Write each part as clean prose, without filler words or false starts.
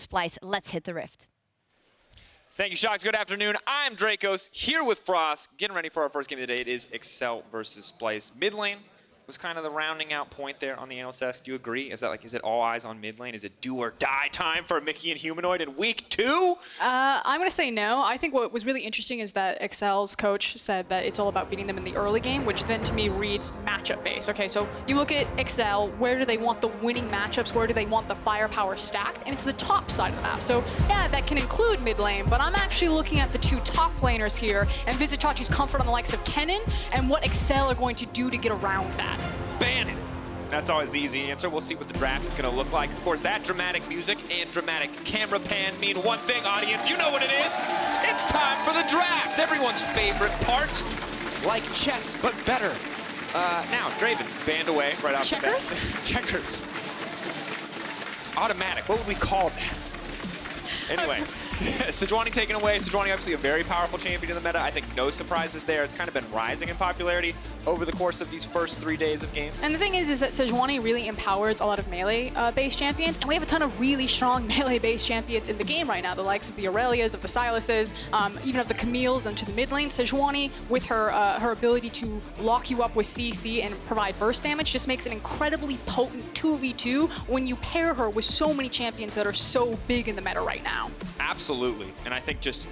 Splyce. Let's hit the rift. Thank you, Shox. Good afternoon. I'm Dracos, here with Frost, getting ready for our first game of the day. It is Excel versus Splyce. Mid lane was kind of the rounding out point there on the analyst desk. Do you agree? Is that like, is it all eyes on mid lane? Is it do or die time for Mickey and Humanoid in week 2? I'm going to say no. I think what was really interesting is that Excel's coach said that it's all about beating them in the early game, which then to me reads matchup based. Okay, so you look at Excel, where do they want the winning matchups? Where do they want the firepower stacked? And it's the top side of the map. So yeah, that can include mid lane, but I'm actually looking at the 2 top laners here and Vizitachi's comfort on the likes of Kennen and what Excel are going to do to get around that. Ban it. That's always the easy answer. We'll see what the draft is going to look like. Of course, that dramatic music and dramatic camera pan mean one thing, audience. You know what it is. It's time for the draft. Everyone's favorite part. Like chess, but better. Now, Draven banned away right off the bat. Checkers? Checkers. It's automatic. What would we call that? Anyway, Sejuani taken away. Sejuani obviously a very powerful champion in the meta. I think no surprises there. It's kind of been rising in popularity over the course of these first 3 days of games. And the thing is that Sejuani really empowers a lot of melee-based champions, and we have a ton of really strong melee-based champions in the game right now, the likes of the Aurelias, of the Silases, even of the Camille's into the mid lane. Sejuani, with her her ability to lock you up with CC and provide burst damage, just makes an incredibly potent 2v2 when you pair her with so many champions that are so big in the meta right now. Absolutely, and I think just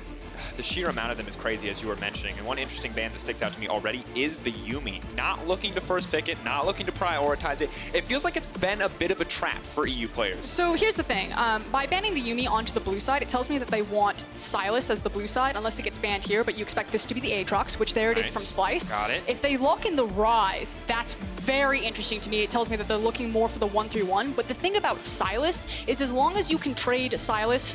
the sheer amount of them is crazy, as you were mentioning. And one interesting ban that sticks out to me already is the Yuumi. Not looking to first pick it, not looking to prioritize it. It feels like it's been a bit of a trap for EU players. So here's the thing. By banning the Yuumi onto the blue side, it tells me that they want Sylas as the blue side, unless it gets banned here, but you expect this to be the Aatrox, which there it is from Splyce. Got it. If they lock in the Ryze, that's very interesting to me. It tells me that they're looking more for the 1-3-1. But the thing about Sylas is as long as you can trade Sylas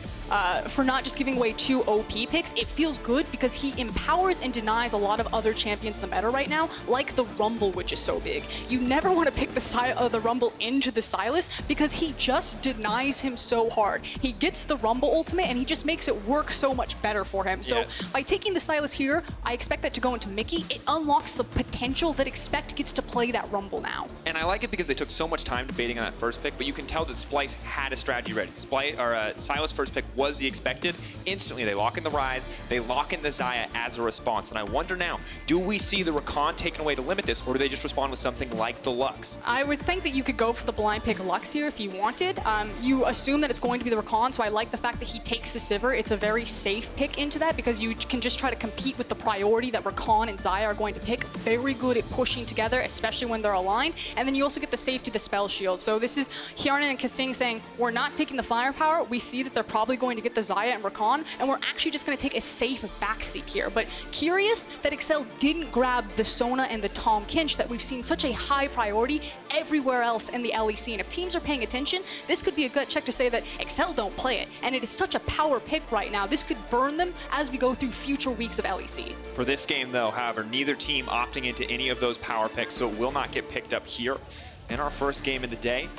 for not just giving away 2 OP picks, it feels good because he empowers and denies a lot of other champions in the meta right now, like the Rumble, which is so big. You never want to pick the Rumble into the Sylas because he just denies him so hard. He gets the Rumble ultimate and he just makes it work so much better for him. So by taking the Sylas here, I expect that to go into Mickey. It unlocks the potential that Expect gets to play that Rumble now. And I like it because they took so much time debating on that first pick, but you can tell that Splyce had a strategy ready. Sylas' first pick was the expected. Instantly, they lock in the Ryze, they lock in the Xayah as a response. And I wonder now, do we see the Rakan taken away to limit this, or do they just respond with something like the Lux? I would think that you could go for the blind pick Lux here if you wanted. You assume that it's going to be the Rakan, so I like the fact that he takes the Sivir. It's a very safe pick into that because you can just try to compete with the priority that Rakan and Xayah are going to pick. Very good at pushing together, especially when they're aligned. And then you also get the safety, the spell shield. So this is Hjarnan and Kasing saying, we're not taking the firepower. We see that they're probably going to get the Xayah and Rakan, and we're actually just going to take a safe backseat here. But curious that Excel didn't grab the Sona and the Tahm Kench that we've seen such a high priority everywhere else in the LEC. And if teams are paying attention, this could be a gut check to say that Excel don't play it. And it is such a power pick right now. This could burn them as we go through future weeks of LEC. For this game, though, however, neither team opting into any of those power picks, so it will not get picked up here in our first game of the day.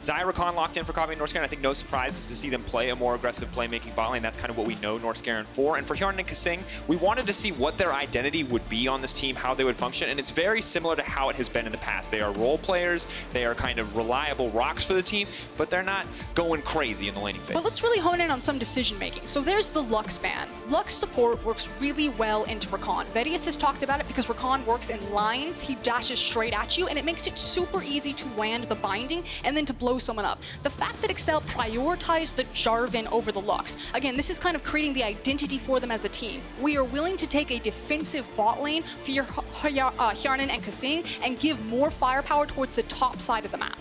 Xayah Rakan locked in for Kobbe and Norscaron. I think no surprises to see them play a more aggressive playmaking bot lane. That's kind of what we know Norscaron for. And for Hjarnan and Kasing, we wanted to see what their identity would be on this team, how they would function, and it's very similar to how it has been in the past. They are role players, they are kind of reliable rocks for the team, but they're not going crazy in the laning phase. But let's really hone in on some decision making. So there's the Lux ban. Lux support works really well into Rakan. Vedius has talked about it because Rakan works in lines. He dashes straight at you, and it makes it super easy to land the binding and then to blow someone up. The fact that Excel prioritized the Jarvan over the Lux, again, this is kind of creating the identity for them as a team. We are willing to take a defensive bot lane for your Hjarnan and Kasing and give more firepower towards the top side of the map.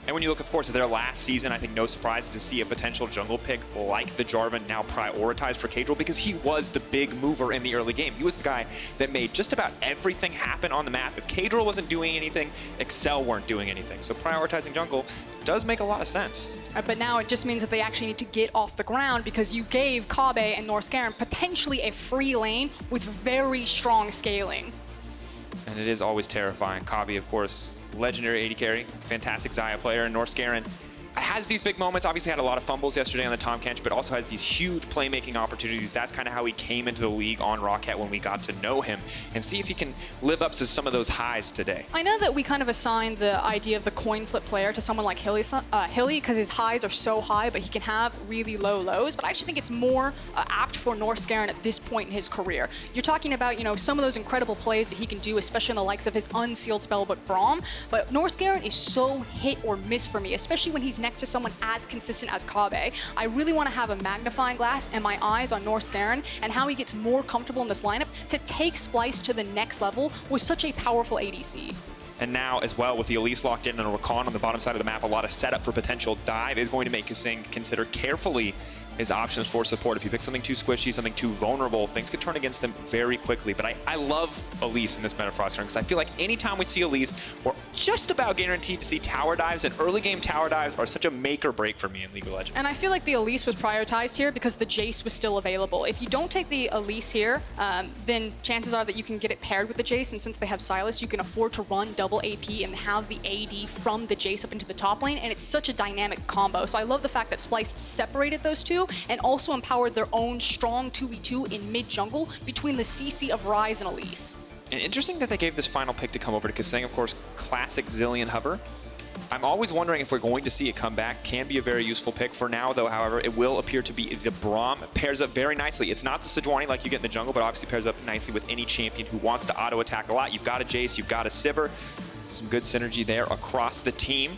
And when you look, of course, at their last season, I think no surprise to see a potential jungle pick like the Jarvan now prioritized for Kadril because he was the big mover in the early game. He was the guy that made just about everything happen on the map. If Kadril wasn't doing anything, Excel weren't doing anything. So prioritizing jungle does make a lot of sense. But now it just means that they actually need to get off the ground because you gave Kobbe and Norscaron potentially a free lane with very strong scaling. And it is always terrifying. Kobbe, of course, legendary AD carry, fantastic Xayah player, and Norscaron has these big moments, obviously had a lot of fumbles yesterday on the Tahm Kench, but also has these huge playmaking opportunities. That's kind of how he came into the league on Roccat when we got to know him, and see if he can live up to some of those highs today. I know that we kind of assigned the idea of the coin flip player to someone like Hilly because his highs are so high, but he can have really low lows. But I actually think it's more apt for Norskeren at this point in his career. You're talking about, you know, some of those incredible plays that he can do, especially in the likes of his unsealed spellbook Braum. But Norskeren is so hit or miss for me, especially when he's next to someone as consistent as Kobbe. I really want to have a magnifying glass and my eyes on Norskeren and how he gets more comfortable in this lineup to take Splyce to the next level with such a powerful ADC. And now, as well, with the Elise locked in and a Rakan on the bottom side of the map, a lot of setup for potential dive is going to make Kasing consider carefully his options for support. If you pick something too squishy, something too vulnerable, things could turn against them very quickly. But I love Elise in this meta Frostgrunn because I feel like anytime we see Elise, we're just about guaranteed to see tower dives, and early game tower dives are such a make or break for me in League of Legends. And I feel like the Elise was prioritized here because the Jace was still available. If you don't take the Elise here, then chances are that you can get it paired with the Jace, and since they have Sylas, you can afford to run double AP and have the AD from the Jace up into the top lane, and it's such a dynamic combo. So I love the fact that Splyce separated those two and also empowered their own strong 2v2 in mid-jungle between the CC of Ryze and Elise. And interesting that they gave this final pick to come over to Kasing, of course, classic Zilean hover. I'm always wondering if we're going to see it come back. Can be a very useful pick. For now, though, however, it will appear to be the Braum. Pairs up very nicely. It's not the Sejuani like you get in the jungle, but obviously pairs up nicely with any champion who wants to auto-attack a lot. You've got a Jace, you've got a Sivir. Some good synergy there across the team.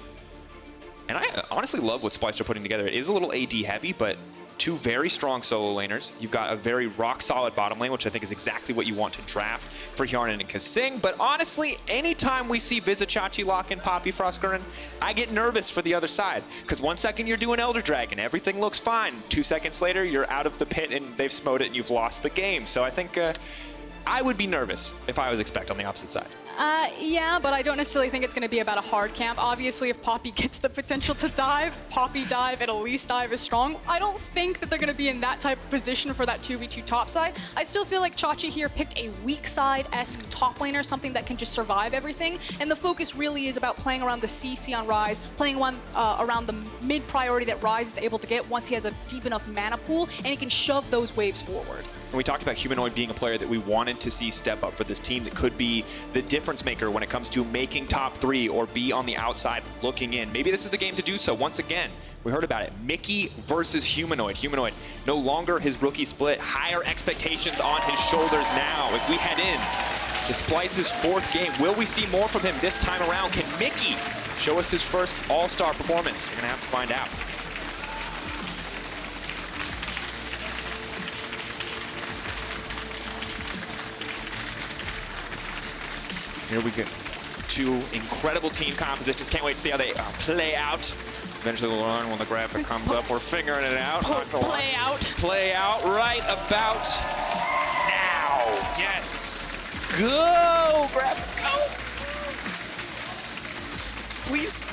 And I honestly love what Splyce are putting together. It is a little AD heavy, but two very strong solo laners. You've got a very rock-solid bottom lane, which I think is exactly what you want to draft for Hjarnan and Kasing. But honestly, anytime we see Vizicsacsi lock in Poppy Frostgrunn, I get nervous for the other side. Because 1 second you're doing Elder Dragon, everything looks fine. 2 seconds later, you're out of the pit and they've smote it and you've lost the game. So I think I would be nervous if I was expect on the opposite side. Yeah, but I don't necessarily think it's going to be about a hard camp. Obviously, if Poppy gets the potential to dive, Poppy dive and Elise dive is strong. I don't think that they're going to be in that type of position for that 2v2 top side. I still feel like Chachi here picked a weak side-esque top laner, something that can just survive everything. And the focus really is about playing around the CC on Ryze, playing around the mid priority that Ryze is able to get once he has a deep enough mana pool, and he can shove those waves forward. And we talked about Humanoid being a player that we wanted to see step up for this team that could be the difference maker when it comes to making top 3 or be on the outside looking in. Maybe this is the game to do so. Once again, we heard about it. Mickey versus Humanoid. Humanoid, no longer his rookie split. Higher expectations on his shoulders now as we head in to Splyce's 4th game. Will we see more from him this time around? Can Mickey show us his first all-star performance? We're going to have to find out. Here we go. 2 incredible team compositions. Can't wait to see how they play out. Eventually we'll learn when the graphic comes up. We're figuring it out. Play out. Play out right about now. Yes. Go, graphic, go. Please.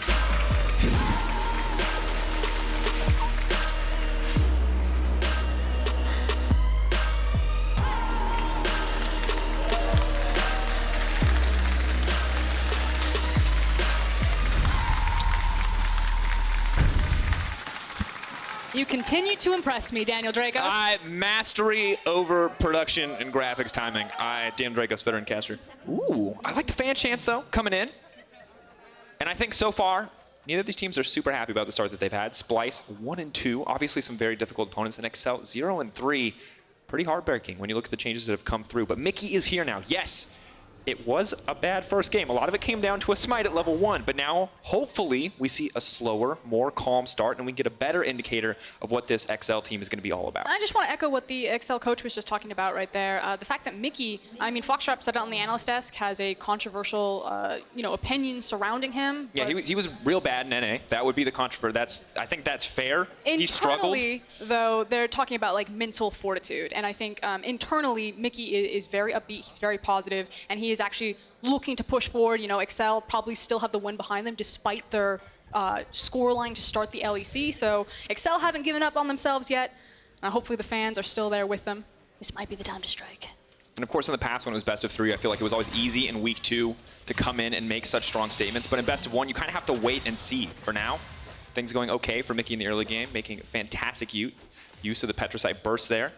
You continue to impress me, Daniel Dragos. Mastery over production and graphics timing. Dan Dragos, veteran caster. Ooh, I like the fan chants, though, coming in. And I think so far, neither of these teams are super happy about the start that they've had. Splyce, 1-2. Obviously, some very difficult opponents. And Excel, 0-3. Pretty heartbreaking when you look at the changes that have come through. But Mickey is here now. Yes, it was a bad first game. A lot of it came down to a smite at level 1, but now hopefully we see a slower, more calm start and we get a better indicator of what this XL team is going to be all about. I just want to echo what the XL coach was just talking about right there. The fact that Mickey, I mean, Foxtrap said it on the analyst desk, has a controversial, opinion surrounding him. Yeah, he was real bad in NA. That would be the controversy. I think that's fair. He struggled. Internally, though, they're talking about like mental fortitude, and I think internally Mickey is very upbeat. He's very positive, and he is actually looking to push forward. Excel probably still have the win behind them despite their scoreline to start the LEC. So Excel haven't given up on themselves yet. Hopefully the fans are still there with them. This might be the time to strike. And of course, in the past when it was best of 3, I feel like it was always easy in week 2 to come in and make such strong statements. But in best of 1, you kind of have to wait and see. For now, things going okay for Mickey in the early game, making fantastic use of the Petricite burst there.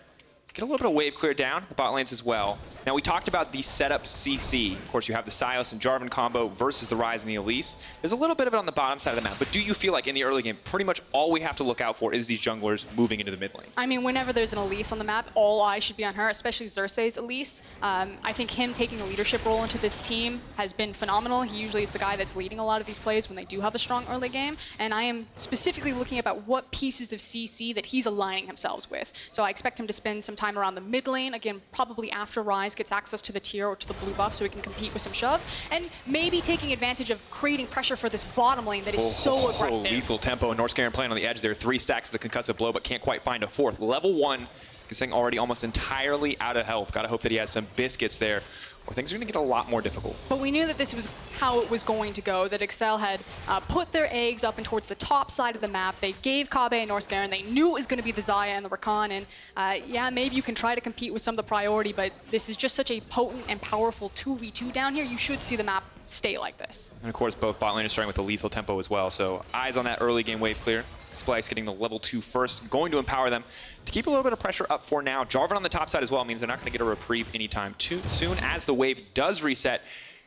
Get a little bit of wave clear down, the bot lanes as well. Now, we talked about the setup CC. Of course, you have the Sylas and Jarvan combo versus the Ryze and the Elise. There's a little bit of it on the bottom side of the map, but do you feel like in the early game, pretty much all we have to look out for is these junglers moving into the mid lane? I mean, whenever there's an Elise on the map, all eyes should be on her, especially Xerxes Elise. I think him taking a leadership role into this team has been phenomenal. He usually is the guy that's leading a lot of these plays when they do have a strong early game, and I am specifically looking about what pieces of CC that he's aligning himself with. So I expect him to spend some time around the mid lane, again, probably after Ryze gets access to the tier or to the blue buff so he can compete with some shove, and maybe taking advantage of creating pressure for this bottom lane that is so aggressive. Lethal tempo, and Norscaron playing on the edge there. 3 stacks of the concussive blow, but can't quite find a 4th. Level 1, Giseng already almost entirely out of health. Gotta hope that he has some biscuits there, or things are gonna get a lot more difficult. But we knew that this was how it was going to go, that Excel had put their eggs up and towards the top side of the map. They gave Kobbe and Norscaron. They knew it was going to be the Xayah and the Rakan, and yeah, maybe you can try to compete with some of the priority, but this is just such a potent and powerful 2v2 down here. You should see the map stay like this. And of course, both bot lane are starting with the lethal tempo as well, so eyes on that early game wave clear. Splyce getting the level 2 first, going to empower them to keep a little bit of pressure up for now. Jarvan on the top side as well means they're not going to get a reprieve anytime too soon as the wave does reset.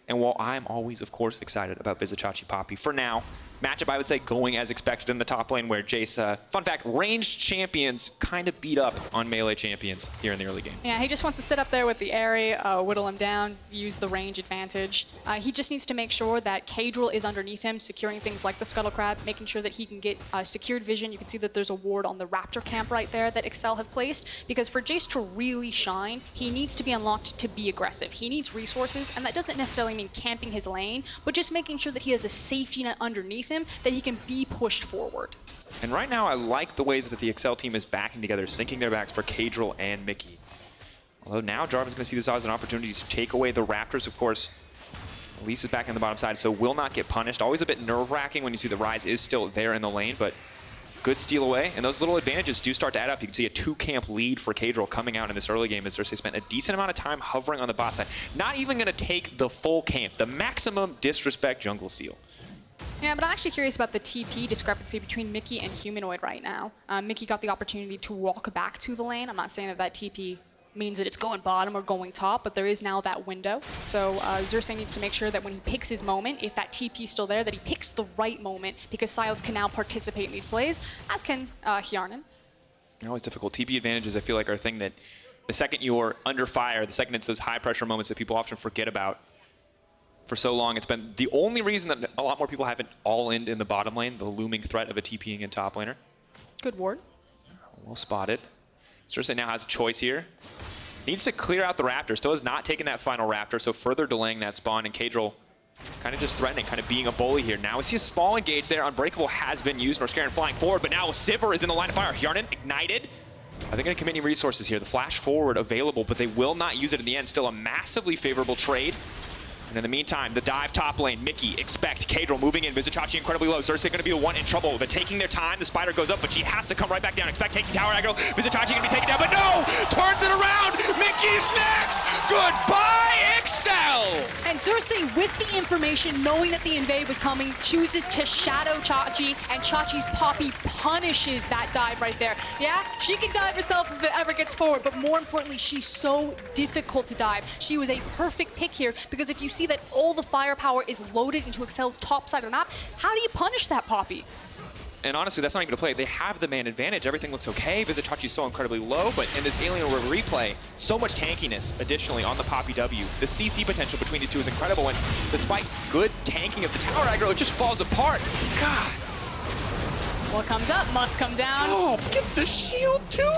And while I'm always, of course, excited about Vizicsacsi Poppy, for now, matchup, I would say, going as expected in the top lane where Jace, fun fact, ranged champions kind of beat up on melee champions here in the early game. Yeah, he just wants to sit up there with the Aerie, whittle him down, use the range advantage. He just needs to make sure that Kadril is underneath him, securing things like the Scuttle Crab, making sure that he can get secured vision. You can see that there's a ward on the Raptor camp right there that Excel have placed, because for Jace to really shine, he needs to be unlocked to be aggressive. He needs resources, and that doesn't necessarily mean camping his lane, but just making sure that he has a safety net underneath him that he can be pushed forward. And right now, I like the way that the Excel team is backing together, syncing their backs for Kadril and Mickey. Although now Jarvan's going to see this as an opportunity to take away the Raptors, of course. Elise is back on the bottom side, so will not get punished. Always a bit nerve-wracking when you see the Ryze is still there in the lane, but good steal away. And those little advantages do start to add up. You can see a 2-camp lead for Kadril coming out in this early game as Xerxes spent a decent amount of time hovering on the bot side. Not even going to take the full camp, the maximum disrespect jungle steal. Yeah, but I'm actually curious about the TP discrepancy between Mickey and Humanoid right now. Mickey got the opportunity to walk back to the lane. I'm not saying that that TP means that it's going bottom or going top, but there is now that window. So Xerxes needs to make sure that when he picks his moment, if that TP is still there, that he picks the right moment, because Sylas can now participate in these plays, as can Hjarnan. Always difficult. TP advantages, I feel like, are a thing that the second you're under fire, the second it's those high-pressure moments that people often forget about. For so long, it's been the only reason that a lot more people haven't all-in in the bottom lane, the looming threat of a TPing in top laner. Good ward. Well spotted. Xerxes now has a choice here. Needs to clear out the Raptor. Still has not taken that final Raptor, so further delaying that spawn. And Kadril kind of just threatening, kind of being a bully here. Now we see a small engage there. Unbreakable has been used. Norscaron flying forward, but now Sivir is in the line of fire. Hjarnan ignited. Are they going to commit any resources here? The flash forward available, but they will not use it in the end. Still a massively favorable trade. And in the meantime, the dive top lane, Mickey, expect Kadril moving in. Vizicsacsi incredibly low. Xerxes going to be the one in trouble. They're taking their time. The spider goes up, but she has to come right back down. Expect taking tower aggro. Vizicsacsi going to be taken down, but no! Turns it around! Mickey's next! Goodbye, Excel! And Xerxes, with the information, knowing that the invade was coming, chooses to shadow Chachi, and Chachi's Poppy punishes that dive right there. Yeah, she can dive herself if it ever gets forward, but more importantly, she's so difficult to dive. She was a perfect pick here, because if you see that all the firepower is loaded into Excel's top side of the map, how do you punish that Poppy? And honestly, that's not even a play. They have the man advantage. Everything looks okay. Vizicsacci's so incredibly low, but in this Alien replay, so much tankiness additionally on the Poppy W. The CC potential between these two is incredible, and despite good tanking of the tower aggro, it just falls apart. God. What comes up must come down. Oh, gets the shield too?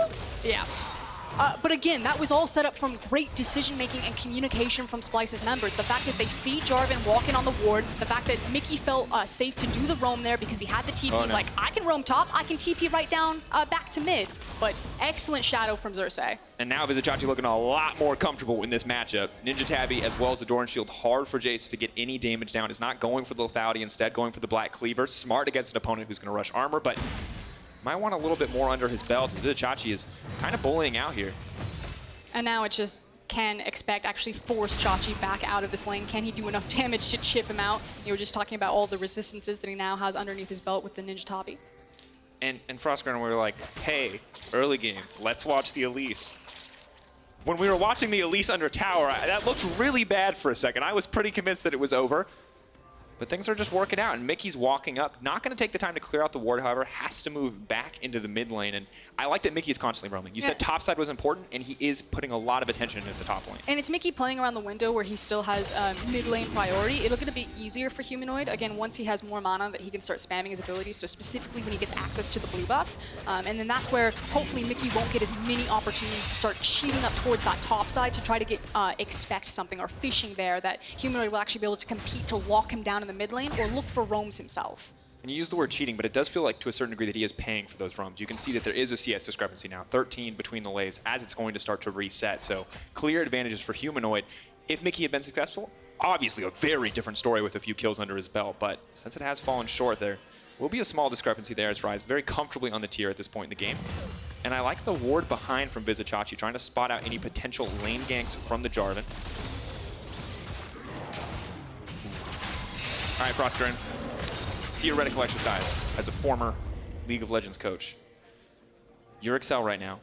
Yeah. But again, that was all set up from great decision-making and communication from Splyce's members. The fact that they see Jarvan walking on the ward, the fact that Mickey felt safe to do the roam there because he had the TP. Oh, He's like, I can roam top, I can TP right down back to mid. But excellent shadow from Xerxes. And now Vizicsacsi looking a lot more comfortable in this matchup. Ninja Tabby as well as the Doran Shield, hard for Jace to get any damage down. Is not going for the lethality, instead going for the Black Cleaver. Smart against an opponent who's going to rush armor, but might want a little bit more under his belt. Vizicsacsi is kind of bullying out here. And now it's just can expect actually force Chachi back out of this lane? Can he do enough damage to chip him out? You were just talking about all the resistances that he now has underneath his belt with the Ninja Tabi. And Frostgrunner, we were like, hey, early game, let's watch the Elise. When we were watching the Elise under tower, that looked really bad for a second. I was pretty convinced that it was over. But things are just working out, and Mickey's walking up. Not going to take the time to clear out the ward, however, has to move back into the mid lane. And I like that Mickey is constantly roaming. You said topside was important, and he is putting a lot of attention into the top lane. And it's Mickey playing around the window where he still has mid lane priority. It'll get a bit easier for Humanoid, again, once he has more mana that he can start spamming his abilities, so specifically when he gets access to the blue buff. And then that's where hopefully Mickey won't get as many opportunities to start cheating up towards that top side to try to get expect something or fishing there that Humanoid will actually be able to compete to lock him down in the mid lane or look for roams himself. And you use the word cheating, but it does feel like to a certain degree that he is paying for those roams. You can see that there is a CS discrepancy now, 13 between the waves as it's going to start to reset. So clear advantages for Humanoid. If Mickey had been successful, obviously a very different story with a few kills under his belt, but since it has fallen short, there will be a small discrepancy there as Rise very comfortably on the tier at this point in the game. And I like the ward behind from Vizicsacsi, trying to spot out any potential lane ganks from the Jarvan. All right, Frostgren. Theoretical exercise as a former League of Legends coach. You're Excel right now.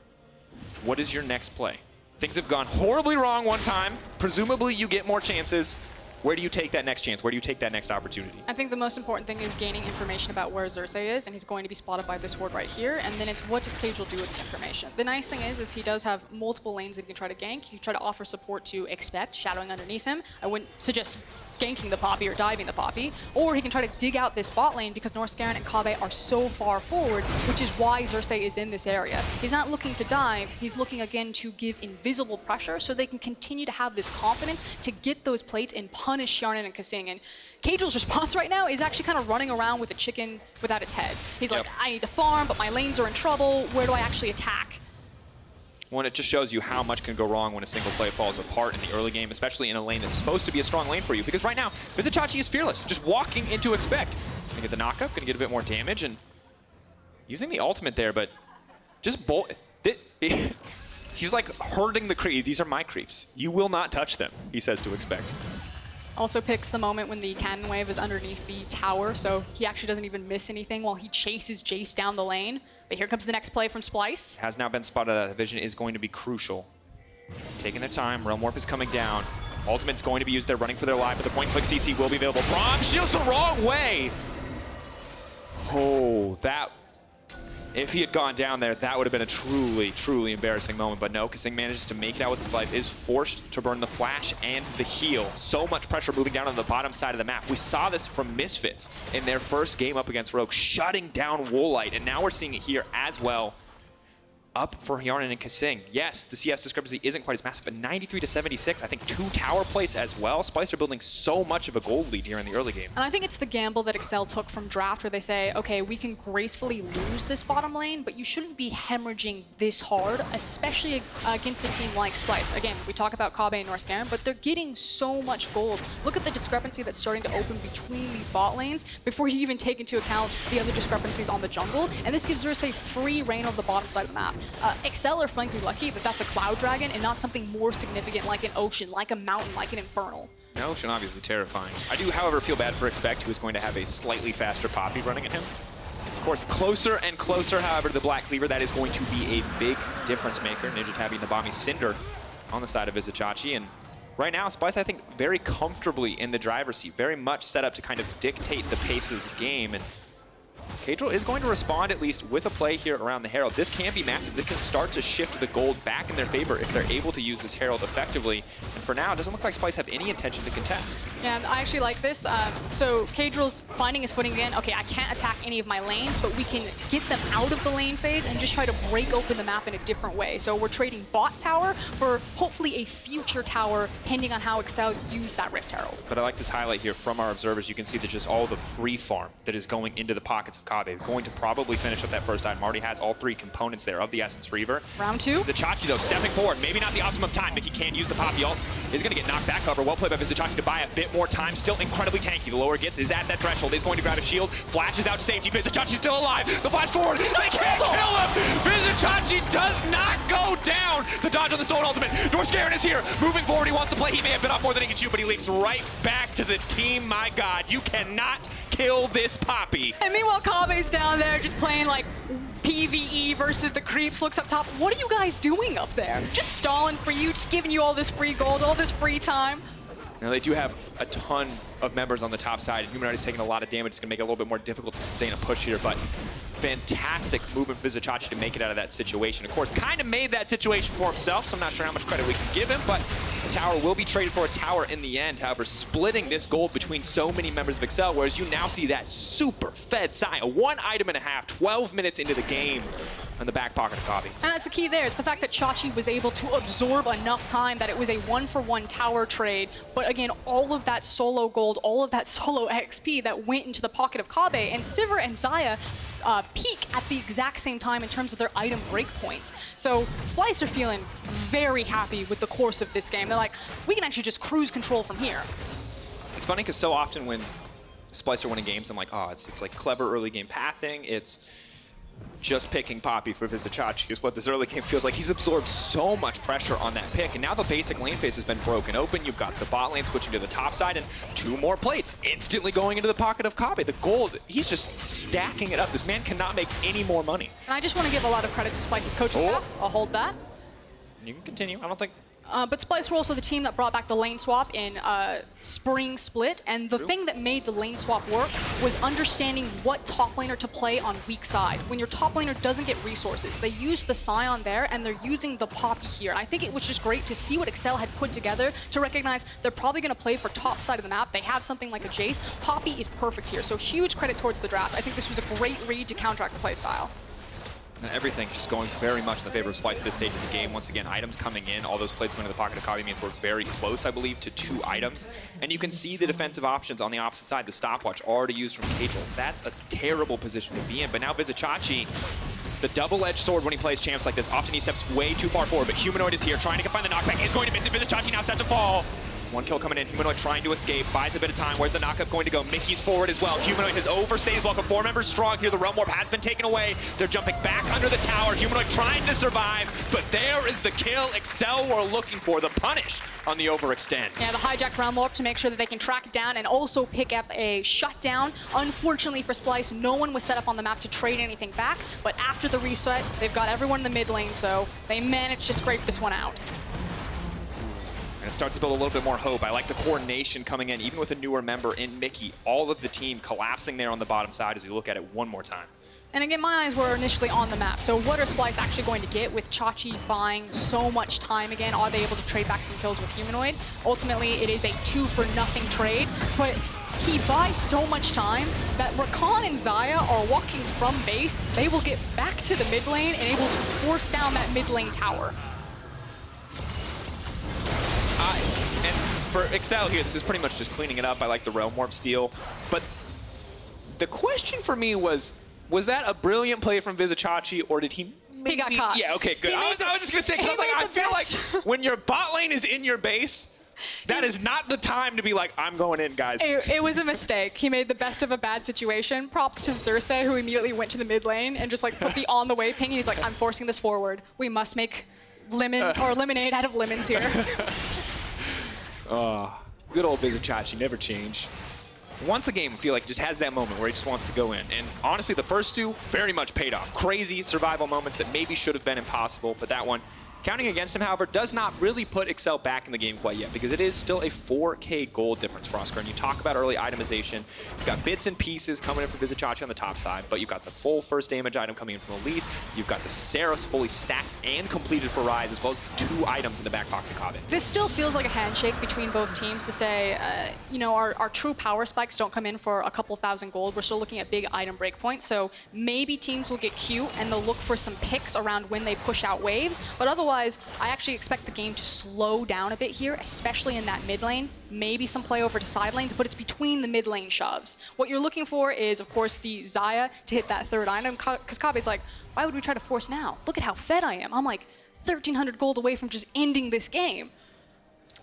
What is your next play? Things have gone horribly wrong one time. Presumably you get more chances. Where do you take that next chance? Where do you take that next opportunity? I think the most important thing is gaining information about where Xerxes is, and he's going to be spotted by this ward right here, and then it's what does Cagel do with the information. The nice thing is he does have multiple lanes that he can try to gank. He can try to offer support to Expect, shadowing underneath him. I wouldn't suggest ganking the Poppy or diving the Poppy, or he can try to dig out this bot lane because Northscaron and Kobbe are so far forward, which is why Xerxes is in this area. He's not looking to dive, he's looking again to give invisible pressure so they can continue to have this confidence to get those plates and punish Hjarnan and Kasing. And Cagel's response right now is actually kind of running around with a chicken without its head. He's like, I need to farm, but my lanes are in trouble. Where do I actually attack? Well, it just shows you how much can go wrong when a single play falls apart in the early game, especially in a lane that's supposed to be a strong lane for you. Because right now, Vizicsacsi is fearless, just walking into Expect. Gonna get the knockup, gonna get a bit more damage, and using the ultimate there, but just he's like herding the creep. These are my creeps. You will not touch them, he says to Expect. Also picks the moment when the cannon wave is underneath the tower, so he actually doesn't even miss anything while he chases Jace down the lane. But here comes the next play from Splyce. Has now been spotted. That vision is going to be crucial. Taking their time. Realm Warp is coming down. Ultimate's going to be used. They're running for their life, but the point-click CC will be available. Braum shields the wrong way. Oh, that... If he had gone down there, that would have been a truly, truly embarrassing moment. But no, Kasing manages to make it out with his life, is forced to burn the flash and the heal. So much pressure moving down on the bottom side of the map. We saw this from Misfits in their first game up against Rogue, shutting down Woolite. And now we're seeing it here as well. Up for Hjarnan and Kasing. Yes, the CS discrepancy isn't quite as massive, but 93 to 76. I think 2 tower plates as well. Splyce are building so much of a gold lead here in the early game. And I think it's the gamble that Excel took from draft where they say, okay, we can gracefully lose this bottom lane, but you shouldn't be hemorrhaging this hard, especially against a team like Splyce. Again, we talk about Kobbe and Northscaron, but they're getting so much gold. Look at the discrepancy that's starting to open between these bot lanes before you even take into account the other discrepancies on the jungle. And this gives Xerxes free reign of the bottom side of the map. Excel are frankly lucky that that's a Cloud Dragon and not something more significant like an Ocean, like a Mountain, like an Infernal. An Ocean, obviously terrifying. I do, however, feel bad for Expect, who is going to have a slightly faster Poppy running at him. Of course, closer and closer, however, to the Black Cleaver. That is going to be a big difference maker. Ninja Tabi and the Nabami Cinder on the side of Vizicsacsi. And right now, Splyce, I think, very comfortably in the driver's seat. Very much set up to kind of dictate the pace of this game. And Cagel is going to respond at least with a play here around the Herald. This can be massive. This can start to shift the gold back in their favor if they're able to use this Herald effectively. And for now, it doesn't look like Splyce have any intention to contest. Yeah, and I actually like this. So Cagel's finding his footing again. Okay, I can't attack any of my lanes, but we can get them out of the lane phase and just try to break open the map in a different way. So we're trading bot tower for hopefully a future tower, depending on how Excel use that Rift Herald. But I like this highlight here from our observers. You can see that just all the free farm that is going into the pockets of Kabe. Going to probably finish up that first item. Already has all 3 components there of the Essence Reaver. Round 2. Vizicsacsi, though, stepping forward. Maybe not the optimum time. Mickey can use the Poppy ult. Is going to get knocked back cover. Well played by Vizicsacsi to buy a bit more time. Still incredibly tanky. The lower gets is at that threshold. Is going to grab a shield. Flashes out to safety. Vizicsacsi's still alive. The flash forward. They can't kill him. Vizicsacsi does not go down. The dodge on the Sword Ultimate. Norscaron is here. Moving forward. He wants to play. He may have bit off more than he can chew, but he leaps right back to the team. My God, you cannot kill this Poppy. And meanwhile, Kabe's down there just playing like PvE versus the creeps, looks up top. What are you guys doing up there? Just stalling for you, just giving you all this free gold, all this free time. Now they do have a ton of members on the top side. Humanoid is taking a lot of damage. It's going to make it a little bit more difficult to sustain a push here, but fantastic movement for Vizicsacsi to make it out of that situation. Of course, kind of made that situation for himself, so I'm not sure how much credit we can give him, but the tower will be traded for a tower in the end. However, splitting this gold between so many members of Excel, whereas you now see that super fed Xayah, 1 item and a half, 12 minutes into the game in the back pocket of Kabe. And that's the key there. It's the fact that Chachi was able to absorb enough time that it was a 1-for-1 tower trade. But again, all of that solo gold, all of that solo XP that went into the pocket of Kabe, and Sivir and Xayah peak at the exact same time in terms of their item breakpoints. So Splyce are feeling very happy with the course of this game. They're like, we can actually just cruise control from here. It's funny because so often when Splyce are winning games, I'm like, oh, it's like clever early game pathing. It's just picking Poppy for Vizicsacsi is what this early game feels like. He's absorbed so much pressure on that pick, and now the basic lane phase has been broken open. You've got the bot lane switching to the top side, and 2 more plates instantly going into the pocket of Kabe. The gold, he's just stacking it up. This man cannot make any more money. And I just want to give a lot of credit to Splyce's coaching staff. I'll hold that. You can continue. I don't think... But Splyce were also the team that brought back the lane swap in Spring Split, and the thing that made the lane swap work was understanding what top laner to play on weak side. When your top laner doesn't get resources, they use the Sion there, and they're using the Poppy here. And I think it was just great to see what Excel had put together to recognize they're probably going to play for top side of the map. They have something like a Jace. Poppy is perfect here, so huge credit towards the draft. I think this was a great read to counteract the playstyle. And everything just going very much in the favor of Splyce at this stage of the game. Once again, items coming in, all those plates going to the pocket of Kabe means we're very close, I believe, to 2 items. And you can see the defensive options on the opposite side, the stopwatch already used from Kagel. That's a terrible position to be in. But now Vizicsacsi, the double-edged sword when he plays champs like this, often he steps way too far forward, but Humanoid is here, trying to find the knockback, is going to miss it. Vizicsacsi now set to fall. 1 kill coming in. Humanoid trying to escape. Buys a bit of time. Where's the knockup going to go? Mickey's forward as well. Humanoid has overstayed his welcome. 4 members strong here. The Realm Warp has been taken away. They're jumping back under the tower. Humanoid trying to survive, but there is the kill Excel were looking for. The punish on the overextend. Yeah, the hijacked Realm Warp to make sure that they can track it down and also pick up a shutdown. Unfortunately for Splyce, no one was set up on the map to trade anything back, but after the reset, they've got everyone in the mid lane, so they managed to scrape this one out. And it starts to build a little bit more hope. I like the coordination coming in, even with a newer member in Mickey. All of the team collapsing there on the bottom side as we look at it one more time. And again, my eyes were initially on the map. So what are Splyce actually going to get with Chachi buying so much time again? Are they able to trade back some kills with Humanoid? Ultimately, it is a 2-for-nothing trade, but he buys so much time that Rakan and Xayah are walking from base. They will get back to the mid lane and able to force down that mid lane tower. And for Excel here, this is pretty much just cleaning it up. I like the Realm Warp steal. But the question for me was that a brilliant play from Vizicsacsi, or did he maybe... He got caught. Yeah, okay, good. I was just going to say, because I was like, I feel like when your bot lane is in your base, that is not the time to be like, I'm going in, guys. It was a mistake. He made the best of a bad situation. Props to Xerxes, who immediately went to the mid lane and just like put the on the way ping. And he's like, I'm forcing this forward. We must make lemonade out of lemons here. Good old Vizicsacsi, never change. Once a game, I feel like just has that moment where he just wants to go in. And honestly, the first 2 very much paid off. Crazy survival moments that maybe should have been impossible, but that one, counting against him, however, does not really put Excel back in the game quite yet, because it is still a 4K gold difference for Oscar. And you talk about early itemization. You've got bits and pieces coming in from Vizicsacsi on the top side, but you've got the full first damage item coming in from Elise. You've got the Saros fully stacked and completed for Ryze, as well as 2 items in the back pocket of Kabe. This still feels like a handshake between both teams to say, you know, our true power spikes don't come in for a couple thousand gold. We're still looking at big item breakpoints, so maybe teams will get cute and they'll look for some picks around when they push out waves, but otherwise, otherwise, I actually expect the game to slow down a bit here, especially in that mid lane. Maybe some play over to side lanes, but it's between the mid lane shoves. What you're looking for is, of course, the Xayah to hit that third item, because Kabe's like, why would we try to force now? Look at how fed I am. I'm like 1,300 gold away from just ending this game.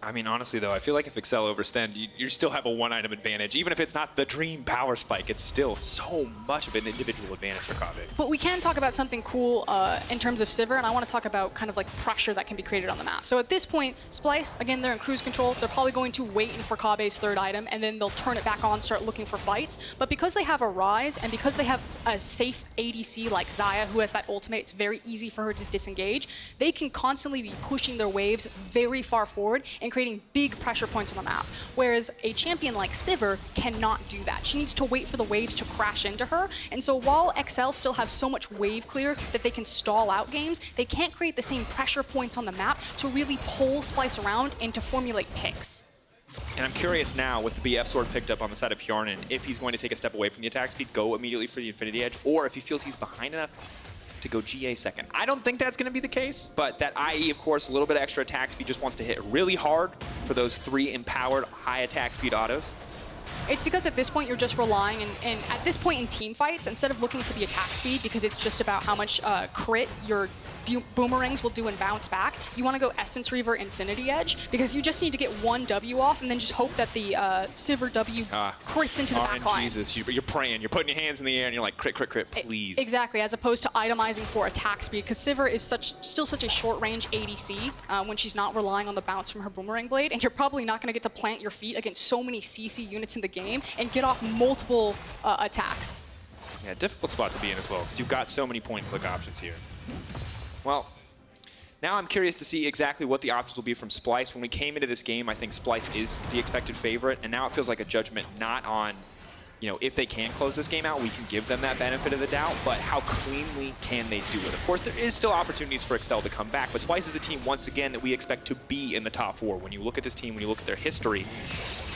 I mean, honestly, though, I feel like if Excel overstand, you still have a one-item advantage. Even if it's not the dream power spike, it's still so much of an individual advantage for Kabe. But we can talk about something cool in terms of Sivir, and I want to talk about kind of like pressure that can be created on the map. So at this point, Splyce, again, they're in cruise control. They're probably going to wait for Kabe's third item, and then they'll turn it back on, start looking for fights. But because they have a Rise, and because they have a safe ADC like Xayah, who has that ultimate, it's very easy for her to disengage. They can constantly be pushing their waves very far forward and creating big pressure points on the map. Whereas a champion like Sivir cannot do that. She needs to wait for the waves to crash into her. And so while XL still have so much wave clear that they can stall out games, they can't create the same pressure points on the map to really pull Splyce around and to formulate picks. And I'm curious now, with the BF sword picked up on the side of Hjarnan, if he's going to take a step away from the attack speed, go immediately for the Infinity Edge, or if he feels he's behind enough to go GA second. I don't think that's going to be the case, but that IE, of course, a little bit of extra attack speed, just wants to hit really hard for those 3 empowered high attack speed autos. It's because at this point you're just relying, and at this point in team fights, instead of looking for the attack speed, because it's just about how much crit your boomerangs will do and bounce back, you want to go Essence Reaver Infinity Edge, because you just need to get one W off and then just hope that the Sivir W crits into the back line. Jesus, you're praying, you're putting your hands in the air and you're like, crit, crit, crit, please. Exactly, as opposed to itemizing for attack speed, because Sivir is still such a short-range ADC when she's not relying on the bounce from her boomerang blade, and you're probably not going to get to plant your feet against so many CC units in the game and get off multiple attacks. Yeah, difficult spot to be in as well, because you've got so many point-and-click options here. Well, now I'm curious to see exactly what the options will be from Splyce. When we came into this game, I think Splyce is the expected favorite, and now it feels like a judgment not on, you know, if they can close this game out, we can give them that benefit of the doubt, but how cleanly can they do it? Of course, there is still opportunities for Excel to come back, but Splyce is a team, once again, that we expect to be in the top 4. When you look at this team, when you look at their history,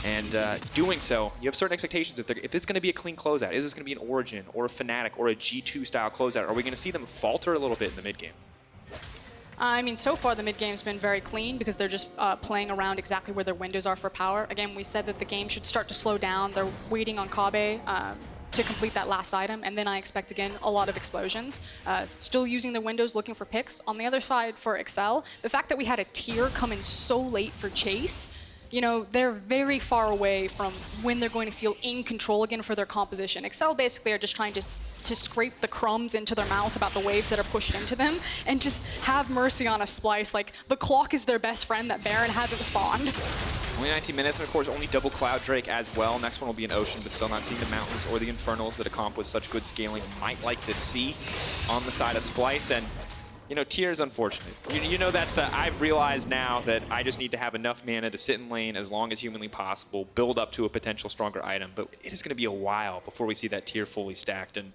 and doing so, you have certain expectations. If it's going to be a clean closeout, is this going to be an Origin or a Fnatic or a G2 style closeout? Are we going to see them falter a little bit in the mid game? I mean, so far the mid game's been very clean because they're just playing around exactly where their windows are for power. Again, we said that the game should start to slow down. They're waiting on Kabe to complete that last item, and then I expect, again, a lot of explosions. Still using their windows, looking for picks. On the other side for Excel, the fact that we had a tier come in so late for Chase, you know, they're very far away from when they're going to feel in control again for their composition. Excel basically are just trying to scrape the crumbs into their mouth about the waves that are pushed into them and just have mercy on a Splyce. Like, the clock is their best friend that Baron hasn't spawned. Only 19 minutes, and of course only double Cloud Drake as well. Next one will be an Ocean, but still not seeing the mountains or the Infernals that a comp with such good scaling might like to see on the side of Splyce. And you know, tier is unfortunate. You know, that's the, I've realized now that I just need to have enough mana to sit in lane as long as humanly possible, build up to a potential stronger item, but it is going to be a while before we see that tier fully stacked, and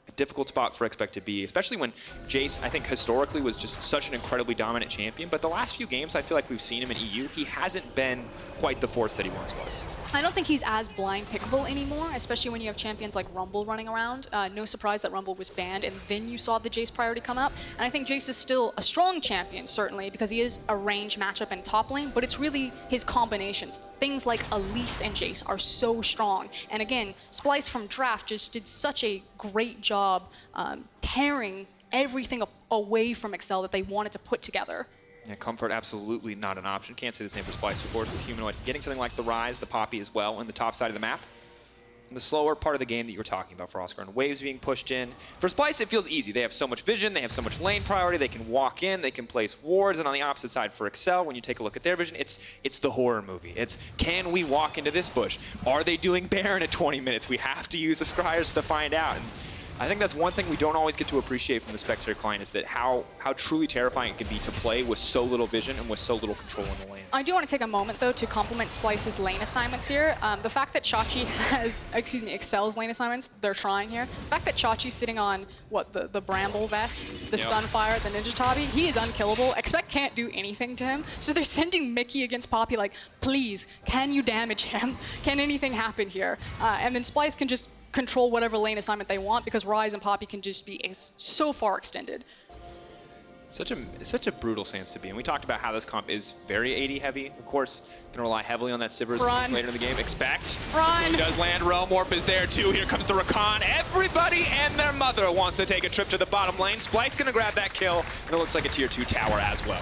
a difficult spot for Expect to be, especially when Jace, I think, historically was just such an incredibly dominant champion, but the last few games I feel like we've seen him in EU, he hasn't been quite the force that he once was. I don't think he's as blind pickable anymore, especially when you have champions like Rumble running around. No surprise that Rumble was banned, and then you saw the Jace priority come up. And I think Jace is still a strong champion, certainly, because he is a range matchup in top lane, but it's really his combinations. Things like Elise and Jace are so strong. And again, Splyce from Draft just did such a great job tearing everything away from Excel that they wanted to put together. Yeah, comfort absolutely not an option. Can't say the same for Splyce, of course, with Humanoid. Getting something like the Rise, the Poppy as well, in the top side of the map. And the slower part of the game that you were talking about for Oscar, and waves being pushed in. For Splyce, it feels easy. They have so much vision, they have so much lane priority, they can walk in, they can place wards, and on the opposite side for Excel, when you take a look at their vision, it's the horror movie. It's, can we walk into this bush? Are they doing Baron at 20 minutes? We have to use the Scryers to find out. And I think that's one thing we don't always get to appreciate from the Spectator client, is that how truly terrifying it can be to play with so little vision and with so little control in the lanes. I do want to take a moment, though, to compliment Splyce's lane assignments here. The fact that Chachi has, Excel's lane assignments, they're trying here. The fact that Chachi's sitting on, what, the Bramble Vest, the Sunfire, the Ninja Tabi, he is unkillable. Expect can't do anything to him. So they're sending Mickey against Poppy like, please, can you damage him? Can anything happen here? And then Splyce can just control whatever lane assignment they want, because Rise and Poppy can just be so far extended. Such a brutal stance to be in. We talked about how this comp is very AD heavy. Of course, going to rely heavily on that Sivir later in the game. Expect. Run. He does land. Realm Warp is there too. Here comes the Rakan. Everybody and their mother wants to take a trip to the bottom lane. Splyce going to grab that kill, and it looks like a tier 2 tower as well.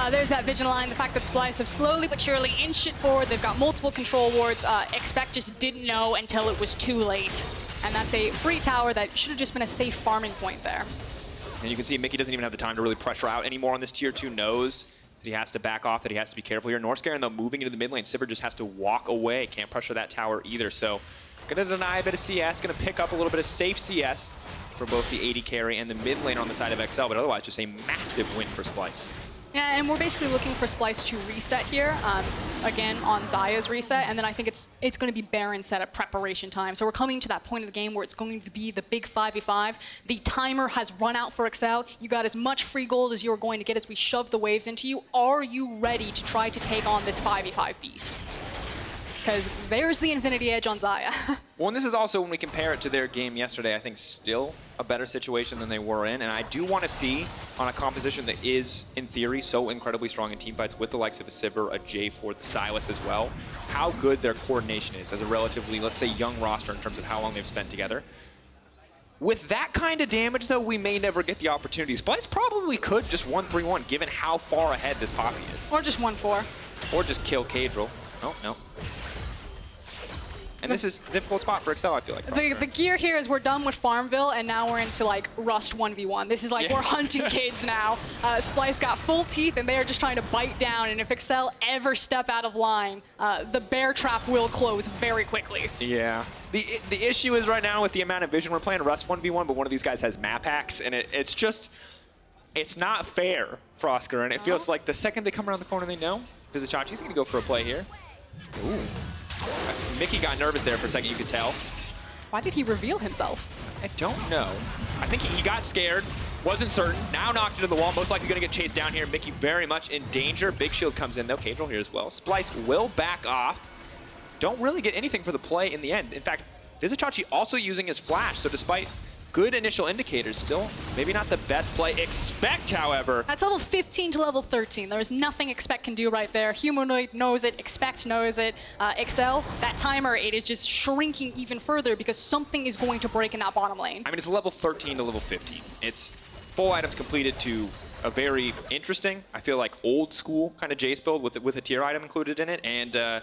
There's that vision line. The fact that Splyce have slowly but surely inched it forward. They've got multiple control wards. Expect just didn't know until it was too late. And that's a free tower that should have just been a safe farming point there. And you can see Mickey doesn't even have the time to really pressure out anymore on this tier 2. Knows that he has to back off, that he has to be careful here. Northscaron, though, moving into the mid lane. Sivir just has to walk away. Can't pressure that tower either. So going to deny a bit of CS. Going to pick up a little bit of safe CS for both the AD carry and the mid lane on the side of XL. But otherwise, just a massive win for Splyce. Yeah, and we're basically looking for Splyce to reset here, again, on Xayah's reset, and then I think it's going to be Baron setup preparation time. So we're coming to that point of the game where it's going to be the big 5v5. The timer has run out for XL. You got as much free gold as you're going to get as we shove the waves into you. Are you ready to try to take on this 5v5 beast? Because there's the Infinity Edge on Xayah. Well, and this is also, when we compare it to their game yesterday, I think still a better situation than they were in. And I do want to see, on a composition that is, in theory, so incredibly strong in teamfights with the likes of a Sivir, a J4, the Sylas as well, how good their coordination is as a relatively, let's say, young roster in terms of how long they've spent together. With that kind of damage, though, we may never get the opportunity. Splyce probably could just 1-3-1, given how far ahead this Poppy is. Or just 1-4. Or just kill Kadril. Oh, no. And this is a difficult spot for XL, I feel like. The gear here is we're done with Farmville, and now we're into, like, Rust 1v1. This is like we're hunting kids now. Splyce got full teeth, and they are just trying to bite down. And if XL ever step out of line, the bear trap will close very quickly. Yeah. The issue is right now with the amount of vision we're playing Rust 1v1, but one of these guys has map hacks, and it's just, it's not fair for Oscar. And it feels like the second they come around the corner, they know. Vizicsacsi's going to go for a play here. Ooh. Mickey got nervous there for a second, you could tell. Why did he reveal himself? I don't know. I think he got scared, wasn't certain, now knocked into the wall, most likely going to get chased down here. Mickey very much in danger. Big shield comes in though, Kadril here as well. Splyce will back off. Don't really get anything for the play in the end. In fact, Vizicsacsi also using his flash, so despite good initial indicators, still maybe not the best play. Expect, however. That's level 15 to level 13. There's nothing Expect can do right there. Humanoid knows it, Expect knows it. XL, that timer, it is just shrinking even further because something is going to break in that bottom lane. I mean, it's level 13 to level 15. It's full items completed to a very interesting, I feel like old school kind of Jace build with a tier item included in it. And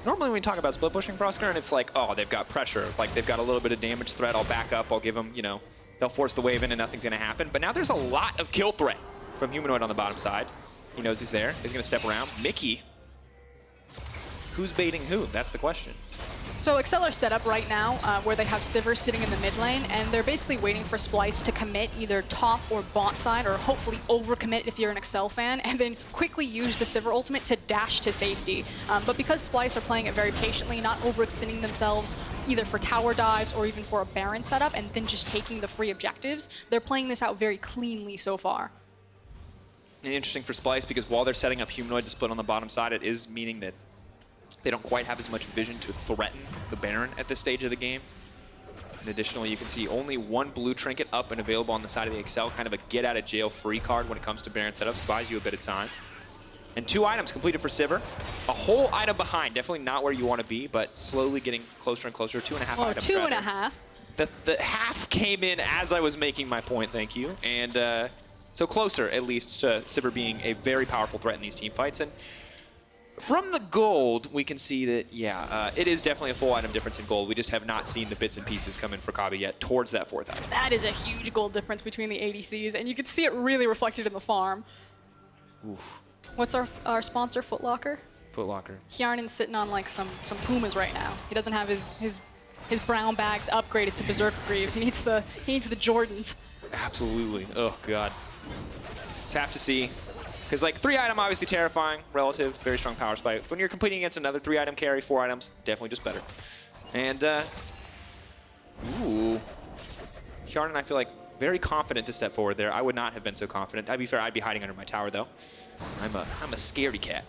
normally when we talk about split pushing for Oscar, and it's like, oh, they've got pressure. Like, they've got a little bit of damage threat. I'll back up. I'll give them, you know, they'll force the wave in and nothing's going to happen. But now there's a lot of kill threat from Humanoid on the bottom side. He knows he's there. He's going to step around. Mickey, who's baiting who? That's the question. So XL are set up right now where they have Sivir sitting in the mid lane, and they're basically waiting for Splyce to commit either top or bot side, or hopefully overcommit if you're an XL fan, and then quickly use the Sivir ultimate to dash to safety. But because Splyce are playing it very patiently, not overextending themselves either for tower dives or even for a Baron setup, and then just taking the free objectives, they're playing this out very cleanly so far. And interesting for Splyce because while they're setting up Humanoid to split on the bottom side, it is meaning that they don't quite have as much vision to threaten the Baron at this stage of the game. And additionally, you can see only one blue trinket up and available on the side of the XL, kind of a get-out-of-jail-free card when it comes to Baron setups, buys you a bit of time. And 2 items completed for Sivir. A whole item behind, definitely not where you want to be, but slowly getting closer and closer. 2.5 items. 2.5. The half came in as I was making my point, thank you. And so closer, at least, to Sivir being a very powerful threat in these team fights. And from the gold, we can see that, yeah, it is definitely a full item difference in gold. We just have not seen the bits and pieces come in for Kobbe yet towards that 4th item. That is a huge gold difference between the ADCs, and you can see it really reflected in the farm. Oof. What's our sponsor, Foot Locker? Foot Locker. Hjarnen's sitting on like some Pumas right now. He doesn't have his brown bags upgraded to Berserker Greaves. He needs the Jordans. Absolutely. Oh god. Just have to see. Because, like, 3 item, obviously terrifying, relative, very strong power spike. When you're competing against another 3 item carry, 4 items, definitely just better. And, ooh. Hjarnen, I feel like, very confident to step forward there. I would not have been so confident. To be fair, I'd be hiding under my tower, though. I'm a scaredy cat.